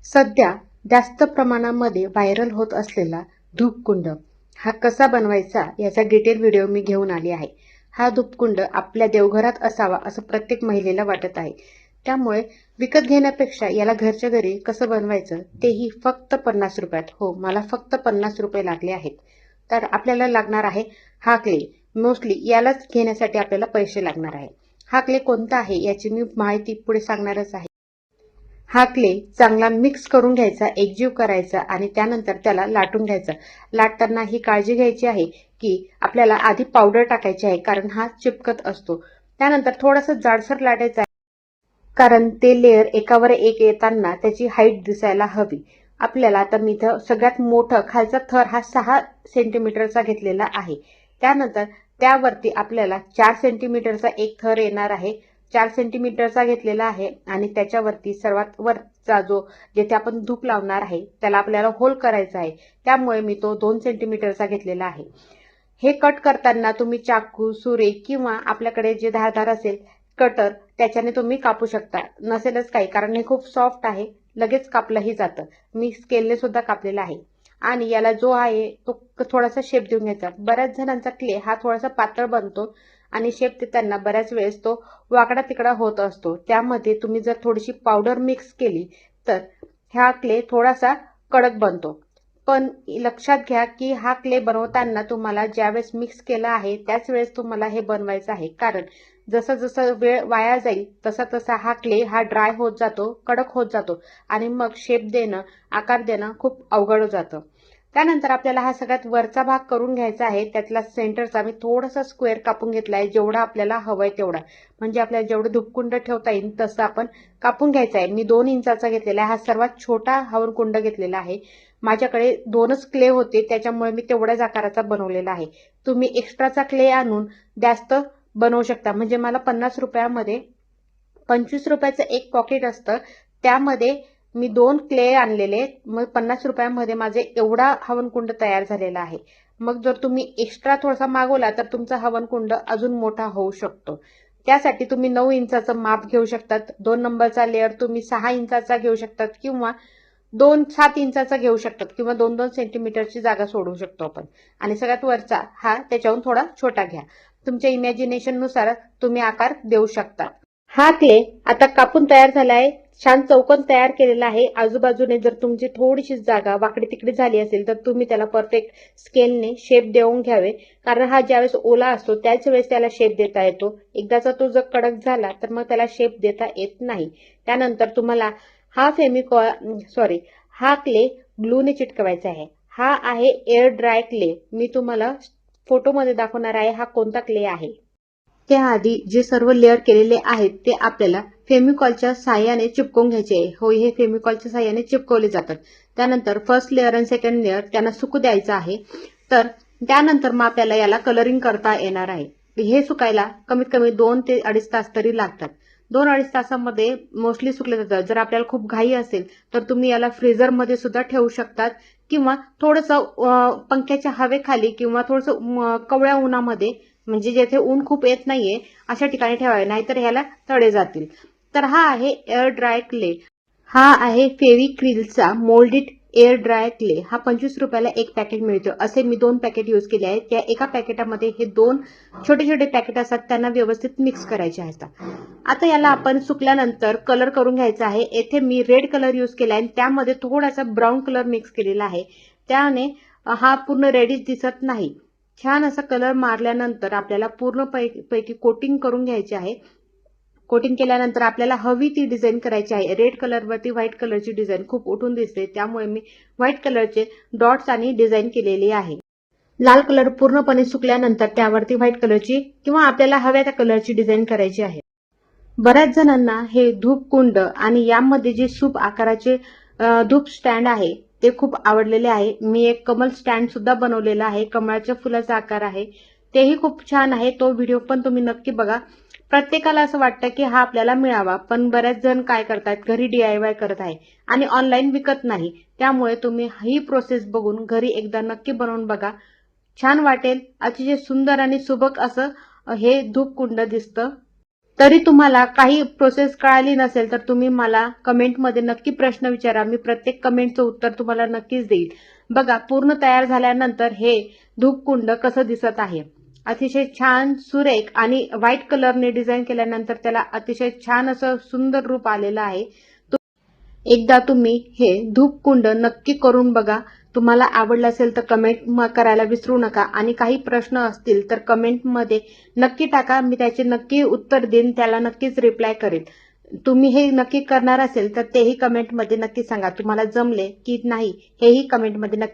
सध्या जास्त प्रमाणामध्ये व्हायरल होत असलेला धूपकुंड हा कसा बनवायचा याचा डिटेल व्हिडिओ मी घेऊन आली आहे. हा धूपकुंड आपल्या देवघरात असावा असं प्रत्येक महिलेला वाटत आहे. त्यामुळे विकत घेण्यापेक्षा याला घरच्या घरी कसं बनवायचं तेही फक्त 50 रुपयात. हो, मला फक्त 50 रुपये लागले आहेत. तर आपल्याला लागणार आहे हा क्ले. मोस्टली यालाच घेण्यासाठी आपल्याला पैसे लागणार आहे. हा क्ले कोणता आहे याची मी माहिती पुढे सांगणारच आहे. हा क्ले चांगला मिक्स करून घ्यायचा, एकजीव करायचा आणि त्यानंतर त्याला लाटून घ्यायचा. लाटताना ही काळजी घ्यायची आहे की आपल्याला आधी पावडर टाकायची आहे, कारण हा चिपकत असतो. त्यानंतर थोडंसं जाडसर लाटायचं आहे, कारण ते लेयर एकावर एक येताना त्याची हाईट दिसायला हवी. आपल्याला आता मी इथं सगळ्यात मोठं खालचा थर हा 6 सेंटीमीटरचा घेतलेला आहे. त्यानंतर त्यावरती आपल्याला 4 सेंटीमीटरचा एक थर येणार आहे. 4 सेंटीमीटरचा घेतलेला आहे आणि त्याच्यावरती सर्वात वरचा जो जिथे आपण धूप लावणार आहे त्याला आपल्याला होल करायचा आहे. त्यामुळे मी तो 2 सेंटीमीटरचा घेतलेला आहे. हे कट करताना तुम्ही चाकू, सुरे किंवा आपल्याकडे जे धारदार असेल कटर त्याच्याने तुम्ही कापू शकता. नसेलच काही, कारण हे खूप सॉफ्ट आहे, लगेच कापलंही जातं. मी स्केलने सुद्धा कापलेला आहे. आणि याला जो आहे तो थोडासा शेप देऊन घ्यायचा. बऱ्याच जणांचा क्ले हा थोडासा पातळ बनतो आणि शेप देताना बऱ्याच वेळेस तो वाकडा तिकडा होत असतो. त्यामध्ये तुम्ही जर थोडीशी पावडर मिक्स केली तर हा क्ले थोडासा कडक बनतो. पण लक्षात घ्या की हा क्ले बनवताना तुम्हाला ज्यावेळेस मिक्स केला आहे त्याच वेळेस तुम्हाला हे बनवायचं आहे, कारण जसं जसं वेळ वाया जाईल तसा तसा हा क्ले हा ड्राय होत जातो, कडक होत जातो आणि मग शेप देणं, आकार देणं खूप अवघड जातं. त्यानंतर आपल्याला हा सगळ्यात वरचा भाग करून घ्यायचा आहे. त्यातला सेंटरचा मी थोडासा स्क्वेअर कापून घेतला आहे, जेवढा आपल्याला हवंय तेवढा. म्हणजे आपल्याला जेवढं धूपकुंड ठेवता येईल तसं आपण कापून घ्यायचा आहे. मी 2 इंचाचा घेतलेला आहे. हा सर्वात छोटा हवनकुंड घेतलेला आहे. माझ्याकडे 2च क्ले होते, त्याच्यामुळे मी तेवढ्याच आकाराचा बनवलेला आहे. तुम्ही एक्स्ट्राचा क्ले आणून जास्त बनवू शकता. म्हणजे मला 50 रुपयामध्ये 25 रुपयाचं एक पॉकेट असतं, त्यामध्ये मी 2 क्ले आणलेले. मग 50 रुपयामध्ये माझे एवढा हवनकुंड तयार झालेला आहे. मग जर तुम्ही एक्स्ट्रा थोडासा मागवला तर तुमचा हवनकुंड अजून मोठा होऊ शकतो. त्यासाठी तुम्ही 9 इंचाचं माप घेऊ शकतात. 2 नंबरचा लेअर तुम्ही 6 इंचाचा घेऊ शकतात किंवा 2 7 इंचाचा घेऊ शकतात किंवा 2-2 सेंटीमीटरची जागा सोडू शकतो आपण. आणि सगळ्यात वरचा हा त्याच्याहून थोडा छोटा घ्या. तुमच्या इमॅजिनेशननुसार तुम्ही आकार देऊ शकता. हा क्ले आता कापून तयार झाला आहे. छान चौकोन तयार केलेला आहे. आजूबाजूने जर तुमची थोडीशी जागा वाकडी तिकडे झाली असेल तर तुम्ही त्याला परफेक्ट स्केलने शेप देऊन घ्यावे, कारण हा ज्यावेळेस ओला असतो त्याच वेळेस त्याला शेप देता येतो. एकदाचा तो जर कडक झाला तर मग त्याला शेप देता येत नाही. त्यानंतर तुम्हाला हा हा क्ले ग्लूने चिटकवायचा आहे. हा आहे एअर ड्राय क्ले. मी तुम्हाला फोटोमध्ये दाखवणार आहे हा कोणता क्ले आहे. त्याआधी जे सर्व लेअर केलेले आहेत ते आपल्याला फेमिकॉलच्या साहाय्याने चिपकवून घ्यायचे आहे. हो, हे फेमिकॉलच्या साहाय्याने चिपकवले जातात. त्यानंतर फर्स्ट लेअर आणि सेकंड लेअर त्यांना सुकू द्यायचं आहे. तर त्यानंतर मग आपल्याला याला कलरिंग करता येणार आहे. हे सुकायला कमीत कमी 2 ते 2.5 तास तरी लागतात. 2-2.5 तासामध्ये मोस्टली सुकले जातात. जर आपल्याला खूप घाई असेल तर तुम्ही याला फ्रीझरमध्ये सुद्धा ठेवू शकतात किंवा थोडंसं पंख्याच्या हवेखाली किंवा थोडंसं कवळ्या उन्हामध्ये, म्हणजे जेथे ऊन खूप येत नाहीये अशा ठिकाणी ठेवावे, नाहीतर ह्याला तडे जातील. तर हा आहे एअर ड्राय क्ले. हा आहे फेविक्रिलचा मोल्डेड एअर ड्राय क्ले. हा 25 रुपयाला एक पॅकेट मिळतो. असे मी 2 पॅकेट यूज केले आहेत. त्या एका पॅकेटामध्ये हे 2 छोटे छोटे पॅकेट असतात, त्यांना व्यवस्थित मिक्स करायचे असतात. आता याला आपण सुकल्यानंतर कलर करून घ्यायचा आहे. येथे मी रेड कलर यूज केला आहे, त्यामध्ये थोडासा ब्राऊन कलर मिक्स केलेला आहे. त्याने हा पूर्ण रेडिश दिसत नाही. छान असा कलर मारल्यानंतर आपल्याला पूर्णपैकी कोटिंग करून घ्यायचे आहे. कोटिंग केल्यानंतर आपल्याला हवी ती डिझाईन करायची आहे. रेड कलरवरती व्हाईट कलरची डिझाईन खूप उठून दिसते, त्यामुळे मी व्हाईट कलरचे डॉट्स आणि डिझाईन केलेली आहे. लाल कलर पूर्णपणे सुकल्यानंतर त्यावरती व्हाईट कलरची किंवा आपल्याला हव्या त्या कलरची डिझाईन करायची आहे. बऱ्याच जणांना हे धूप कुंड आणि यामध्ये जे सूप आकाराचे धूप स्टँड आहे ते खूप आवडलेले आहे. मी एक कमल स्टँड सुद्धा बनवलेला आहे. कमळाच्या फुलाचा आकार आहे, तेही खूप छान आहे. तो व्हिडिओ पण तुम्ही नक्की बघा. प्रत्येकाला असं वाटतं की हा आपल्याला मिळावा, पण बऱ्याच जण काय करतात, घरी DIY करत आहे आणि ऑनलाईन विकत नाही. त्यामुळे तुम्ही ही प्रोसेस बघून घरी एकदा नक्की बनवून बघा. छान वाटेल. अतिशय सुंदर आणि सुबक असं हे धूप कुंड दिसतं. तरी तुम्हाला काही प्रोसेस कळाली नसेल तर तुम्ही मला कमेंटमध्ये नक्की प्रश्न विचारा. मी प्रत्येक कमेंटचं उत्तर तुम्हाला नक्कीच देईल. बघा, पूर्ण तयार झाल्यानंतर हे धूपकुंड कसं दिसत आहे. अतिशय छान, सुरेख आणि व्हाईट कलरने डिझाईन केल्यानंतर त्याला अतिशय छान असं सुंदर रूप आलेलं आहे. एकदा तुम्ही हे धूपकुंड नक्की करून बघा. तुम्हाला आवडलं असेल तर कमेंट करायला विसरू नका आणि काही प्रश्न असतील तर कमेंटमध्ये नक्की टाका. मी त्याचे नक्की उत्तर देईन, त्याला नक्कीच रिप्लाय करेन. तुम्ही हे नक्की करणार असेल तर तेही कमेंटमध्ये नक्की सांगा. तुम्हाला जमले की नाही हेही कमेंटमध्ये नक्की